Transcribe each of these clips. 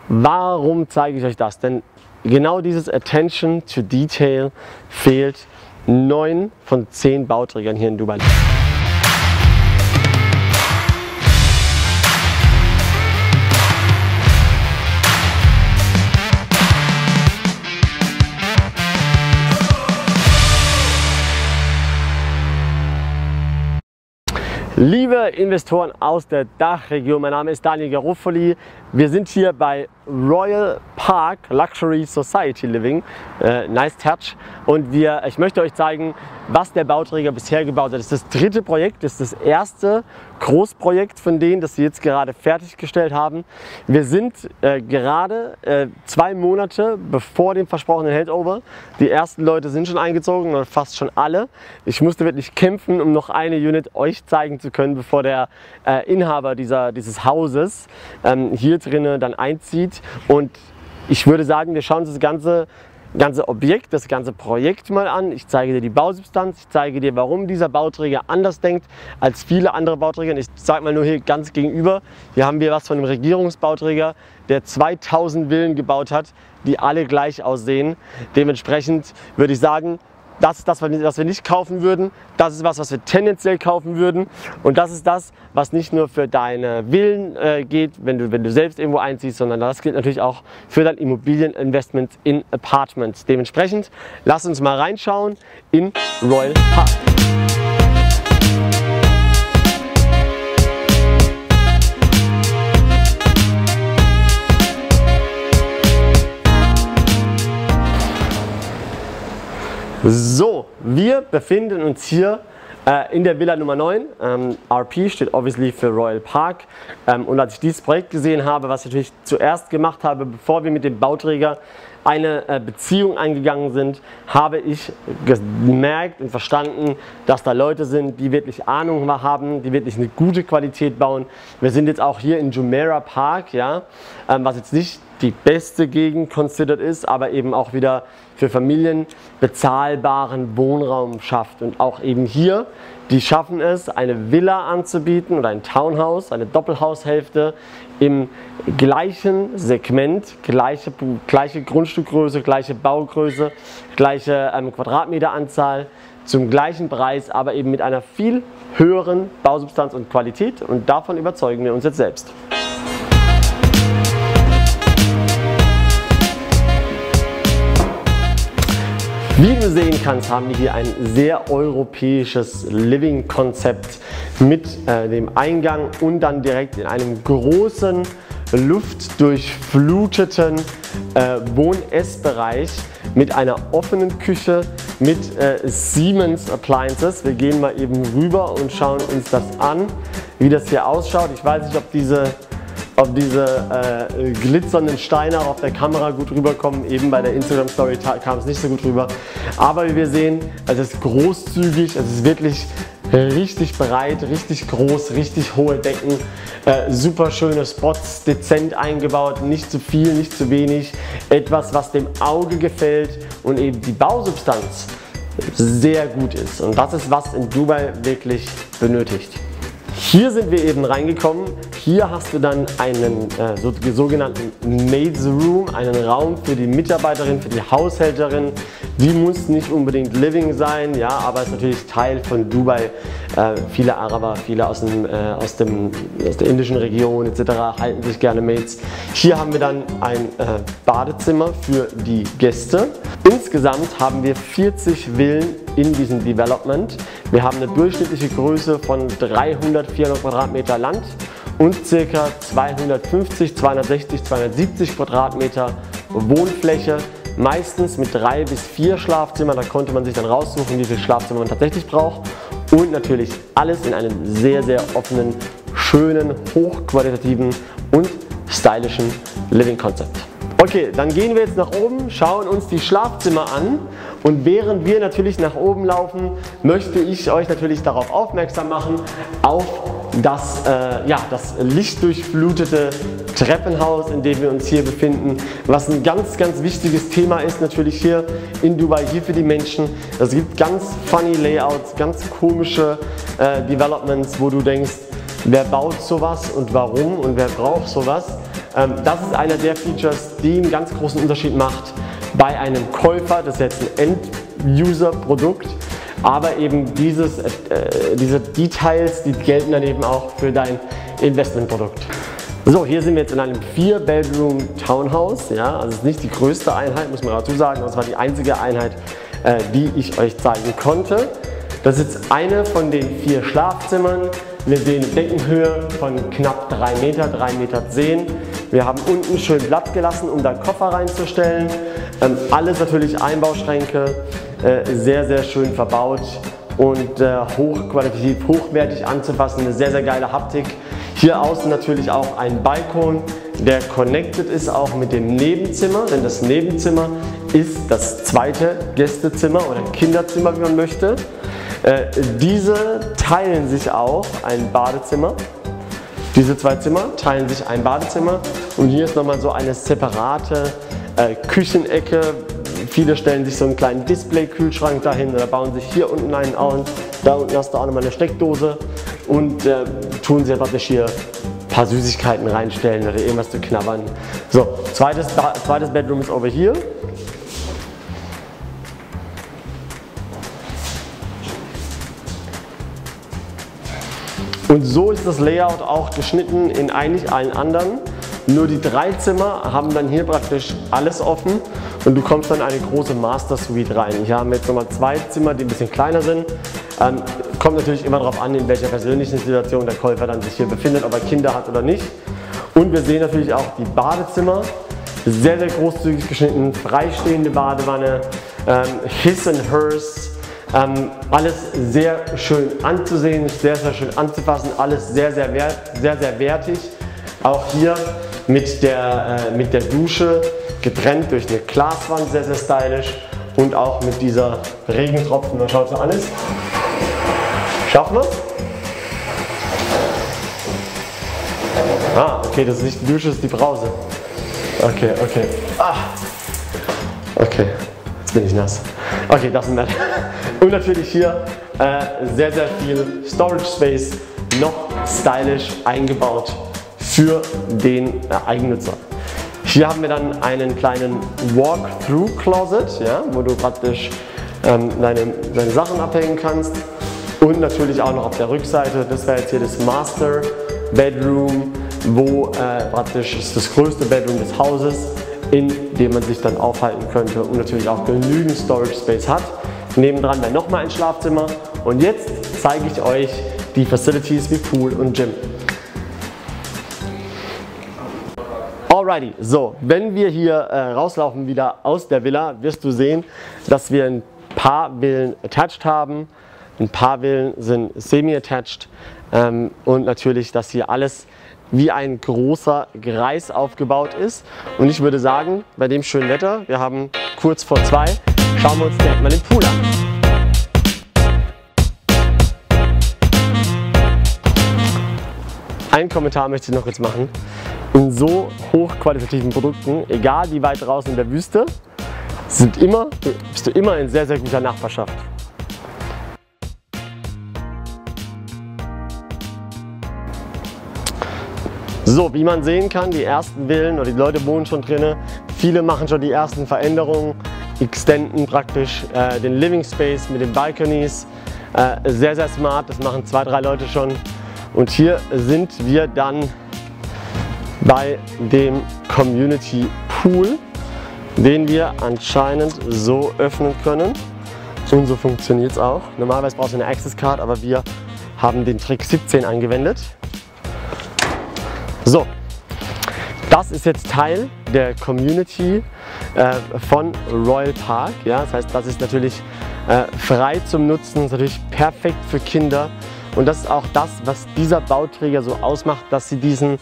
Warum zeige ich euch das? Denn genau dieses Attention to Detail fehlt 9 von 10 Bauträgern hier in Dubai. Liebe Investoren aus der Dachregion, mein Name ist Daniel Garofoli. Wir sind hier bei Royal Park Luxury Society Living, nice touch. Und ich möchte euch zeigen, was der Bauträger bisher gebaut hat. Das ist das dritte Projekt, das ist das erste Großprojekt von denen, das sie jetzt gerade fertiggestellt haben. Wir sind gerade 2 Monate bevor dem versprochenen Handover. Die ersten Leute sind schon eingezogen, oder fast schon alle. Ich musste wirklich kämpfen, um noch eine Unit euch zeigen zu können, bevor der Inhaber dieses Hauses hier drinnen dann einzieht. Und ich würde sagen, wir schauen uns das ganze Objekt, das ganze Projekt mal an. Ich zeige dir die Bausubstanz, ich zeige dir, warum dieser Bauträger anders denkt als viele andere Bauträger. Ich sage mal nur hier ganz gegenüber, hier haben wir was von einem Regierungsbauträger, der 2000 Villen gebaut hat, die alle gleich aussehen. Dementsprechend würde ich sagen, das ist das, was wir nicht kaufen würden. Das ist was wir tendenziell kaufen würden. Und das ist das, was nicht nur für deine Villen geht, wenn du selbst irgendwo einziehst, sondern das gilt natürlich auch für dein Immobilieninvestment in Apartments. Dementsprechend, lass uns mal reinschauen in Royal Park. So, wir befinden uns hier in der Villa Nummer 9. RP steht obviously für Royal Park. Und als ich dieses Projekt gesehen habe, was ich natürlich zuerst gemacht habe, bevor wir mit dem Bauträger eine Beziehung eingegangen sind, habe ich gemerkt und verstanden, dass da Leute sind, die wirklich Ahnung haben, die wirklich eine gute Qualität bauen. Wir sind jetzt auch hier in Jumeirah Park, ja, was jetzt nicht die beste Gegend considered ist, aber eben auch wieder für Familien bezahlbaren Wohnraum schafft. Und auch eben hier, die schaffen es, eine Villa anzubieten oder ein Townhouse, eine Doppelhaushälfte im gleichen Segment, gleiche Grundstückgröße, gleiche Baugröße, gleiche Quadratmeteranzahl, zum gleichen Preis, aber eben mit einer viel höheren Bausubstanz und Qualität. Und davon überzeugen wir uns jetzt selbst. Wie du sehen kannst, haben wir hier ein sehr europäisches Living-Konzept mit dem Eingang und dann direkt in einem großen, luftdurchfluteten Wohn-Ess-Bereich mit einer offenen Küche mit Siemens Appliances. Wir gehen mal eben rüber und schauen uns das an, wie das hier ausschaut. Ich weiß nicht, ob diese glitzernden Steine auf der Kamera gut rüberkommen. Eben bei der Instagram Story kam es nicht so gut rüber. Aber wie wir sehen, es ist großzügig, es ist wirklich richtig breit, richtig groß, richtig hohe Decken, super schöne Spots, dezent eingebaut, nicht zu viel, nicht zu wenig. Etwas, was dem Auge gefällt und eben die Bausubstanz sehr gut ist. Und das ist, was in Dubai wirklich benötigt. Hier sind wir eben reingekommen. Hier hast du dann einen sogenannten Maids Room, einen Raum für die Mitarbeiterin, für die Haushälterin. Die muss nicht unbedingt Living sein, ja, aber ist natürlich Teil von Dubai. Viele Araber, viele aus der indischen Region etc. halten sich gerne Maids. Hier haben wir dann ein Badezimmer für die Gäste. Insgesamt haben wir 40 Villen in diesem Development. Wir haben eine durchschnittliche Größe von 300, 400 Quadratmeter Land und ca. 250, 260, 270 Quadratmeter Wohnfläche. Meistens mit 3 bis 4 Schlafzimmern, da konnte man sich dann raussuchen, wie viel Schlafzimmer man tatsächlich braucht. Und natürlich alles in einem sehr, sehr offenen, schönen, hochqualitativen und stylischen Living-Konzept. Okay, dann gehen wir jetzt nach oben, schauen uns die Schlafzimmer an und während wir natürlich nach oben laufen, möchte ich euch natürlich darauf aufmerksam machen, auf das lichtdurchflutete Treppenhaus, in dem wir uns hier befinden, was ein ganz, ganz wichtiges Thema ist natürlich hier in Dubai, hier für die Menschen. Es gibt ganz funny Layouts, ganz komische Developments, wo du denkst, wer baut sowas und warum und wer braucht sowas? Das ist einer der Features, die einen ganz großen Unterschied macht bei einem Käufer. Das ist jetzt ein End-User-Produkt, aber eben diese Details, die gelten dann eben auch für dein Investmentprodukt. So, hier sind wir jetzt in einem 4-Bedroom-Townhouse. Ja, also es ist nicht die größte Einheit, muss man dazu sagen, das war die einzige Einheit, die ich euch zeigen konnte. Das ist jetzt eine von den 4 Schlafzimmern. Wir sehen eine Deckenhöhe von knapp 3 Meter, 3,10 Meter. Wir haben unten schön Platz gelassen, um da Koffer reinzustellen. Alles natürlich Einbauschränke, sehr, sehr schön verbaut und hochqualitativ, hochwertig anzufassen. Eine sehr, sehr geile Haptik. Hier außen natürlich auch ein Balkon, der connected ist auch mit dem Nebenzimmer, denn das Nebenzimmer ist das zweite Gästezimmer oder Kinderzimmer, wie man möchte. Diese teilen sich auch ein Badezimmer. Diese 2 Zimmer teilen sich ein Badezimmer und hier ist nochmal so eine separate Küchenecke. Viele stellen sich so einen kleinen Display-Kühlschrank dahin oder bauen sich hier unten einen an. Da unten hast du auch nochmal eine Steckdose und tun sie praktisch hier ein paar Süßigkeiten reinstellen oder irgendwas zu knabbern. So, zweites Bedroom ist over hier. Und so ist das Layout auch geschnitten in eigentlich allen anderen. Nur die 3 Zimmer haben dann hier praktisch alles offen und du kommst dann in eine große Master Suite rein. Hier haben wir jetzt nochmal 2 Zimmer, die ein bisschen kleiner sind. Kommt natürlich immer darauf an, in welcher persönlichen Situation der Käufer dann sich hier befindet, ob er Kinder hat oder nicht. Und wir sehen natürlich auch die Badezimmer. Sehr, sehr großzügig geschnitten, freistehende Badewanne, His and Hers. Alles sehr schön anzusehen, sehr, sehr schön anzufassen, alles sehr, sehr wertig. Auch hier mit der Dusche getrennt durch eine Glaswand, sehr, sehr stylisch und auch mit dieser Regentropfen. Man schaut so alles. Schaffen wir es? Ah, okay, das ist nicht die Dusche, das ist die Brause. Okay, okay. Ah. Okay, jetzt bin ich nass. Okay, das ist nett. Und natürlich hier sehr, sehr viel Storage Space, noch stylisch eingebaut für den Eigennutzer. Hier haben wir dann einen kleinen Walk-Through-Closet, ja, wo du praktisch deine Sachen abhängen kannst. Und natürlich auch noch auf der Rückseite, das wäre jetzt hier das Master Bedroom, wo praktisch ist das größte Bedroom des Hauses, in dem man sich dann aufhalten könnte und natürlich auch genügend Storage Space hat. Nebendran wäre nochmal ein Schlafzimmer und jetzt zeige ich euch die Facilities wie Pool und Gym. Alrighty, so, wenn wir hier rauslaufen wieder aus der Villa, wirst du sehen, dass wir ein paar Villen attached haben. Ein paar Villen sind semi-attached und natürlich, dass hier alles wie ein großer Kreis aufgebaut ist. Und ich würde sagen, bei dem schönen Wetter, wir haben kurz vor 2, schauen wir uns direkt mal den Pool an. Einen Kommentar möchte ich noch kurz machen. In so hochqualitativen Produkten, egal wie weit draußen in der Wüste, bist du immer in sehr, sehr guter Nachbarschaft. So, wie man sehen kann, die ersten Villen oder die Leute wohnen schon drinnen. Viele machen schon die ersten Veränderungen, extenden praktisch den Living Space mit den Balconies. Sehr, sehr smart, das machen 2, 3 Leute schon. Und hier sind wir dann bei dem Community Pool, den wir anscheinend so öffnen können. Und so funktioniert es auch. Normalerweise brauchst du eine Access Card, aber wir haben den Trick 17 angewendet. So, das ist jetzt Teil der Community von Royal Park. Ja? Das heißt, das ist natürlich frei zum Nutzen, ist natürlich perfekt für Kinder. Und das ist auch das, was dieser Bauträger so ausmacht, dass sie diesen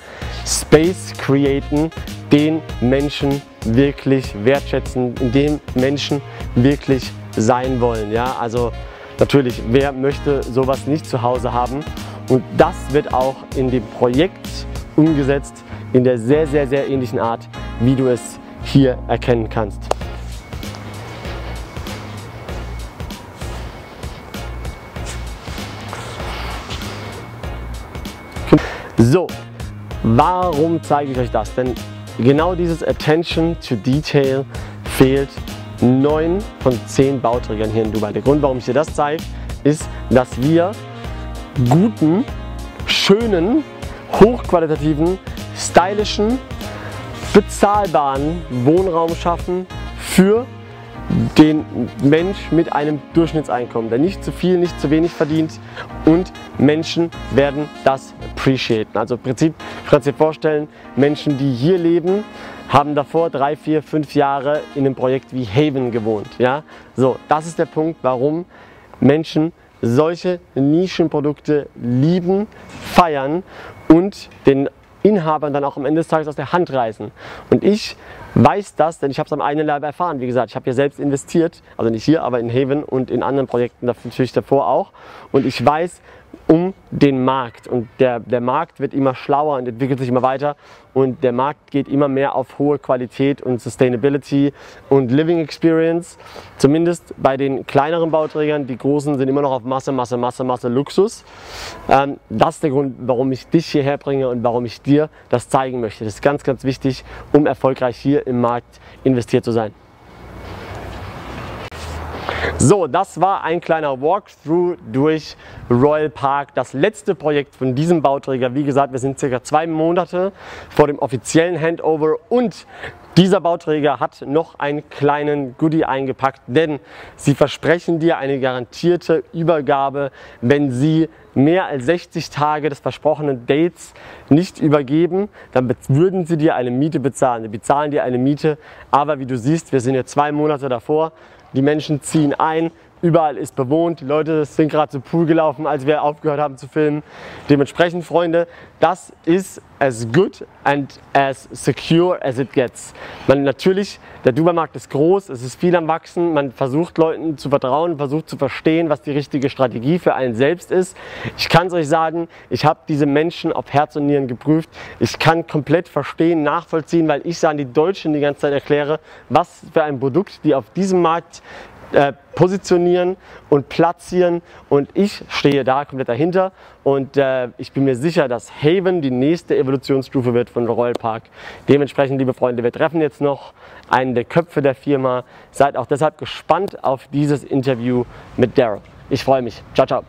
Space createn, den Menschen wirklich wertschätzen, in dem Menschen wirklich sein wollen. Ja? Also natürlich, wer möchte sowas nicht zu Hause haben? Und das wird auch in dem Projekt umgesetzt in der sehr, sehr, sehr ähnlichen Art, wie du es hier erkennen kannst. So, warum zeige ich euch das? Denn genau dieses Attention to Detail fehlt 9 von 10 Bauträgern hier in Dubai. Der Grund, warum ich dir das zeige, ist, dass wir guten, schönen, hochqualitativen, stylischen, bezahlbaren Wohnraum schaffen für den Mensch mit einem Durchschnittseinkommen, der nicht zu viel, nicht zu wenig verdient, und Menschen werden das appreciaten. Also im Prinzip, du kannst dir vorstellen, Menschen, die hier leben, haben davor 3, 4, 5 Jahre in einem Projekt wie Haven gewohnt. Ja? So, das ist der Punkt, warum Menschen solche Nischenprodukte lieben, feiern und den Inhabern dann auch am Ende des Tages aus der Hand reißen. Und ich weiß das, denn ich habe es am eigenen Leib erfahren. Wie gesagt, ich habe hier selbst investiert, also nicht hier, aber in Haven und in anderen Projekten natürlich davor auch. Und ich weiß um den Markt, und der Markt wird immer schlauer und entwickelt sich immer weiter, und der Markt geht immer mehr auf hohe Qualität und Sustainability und Living Experience, zumindest bei den kleineren Bauträgern. Die großen sind immer noch auf Masse, Luxus. Das ist der Grund, warum ich dich hierher bringe und warum ich dir das zeigen möchte. Das ist ganz, ganz wichtig, um erfolgreich hier im Markt investiert zu sein. So, das war ein kleiner Walkthrough durch Royal Park, das letzte Projekt von diesem Bauträger. Wie gesagt, wir sind circa 2 Monate vor dem offiziellen Handover, und dieser Bauträger hat noch einen kleinen Goodie eingepackt, denn sie versprechen dir eine garantierte Übergabe, wenn sie mehr als 60 Tage des versprochenen Dates nicht übergeben, dann würden sie dir eine Miete bezahlen. Sie bezahlen dir eine Miete, aber wie du siehst, wir sind jetzt 2 Monate davor. Die Menschen ziehen ein, überall ist bewohnt, die Leute sind gerade zum Pool gelaufen, als wir aufgehört haben zu filmen. Dementsprechend, Freunde, das ist as good and as secure as it gets. Natürlich, der Dubai-Markt ist groß, es ist viel am Wachsen, man versucht Leuten zu vertrauen, versucht zu verstehen, was die richtige Strategie für einen selbst ist. Ich kann es euch sagen, ich habe diese Menschen auf Herz und Nieren geprüft. Ich kann komplett verstehen, nachvollziehen, weil ich an die Deutschen die ganze Zeit erkläre, was für ein Produkt die auf diesem Markt positionieren und platzieren, und ich stehe da komplett dahinter, und ich bin mir sicher, dass Haven die nächste Evolutionsstufe wird von Royal Park. Dementsprechend, liebe Freunde, wir treffen jetzt noch einen der Köpfe der Firma. Seid auch deshalb gespannt auf dieses Interview mit Daryl. Ich freue mich. Ciao, ciao.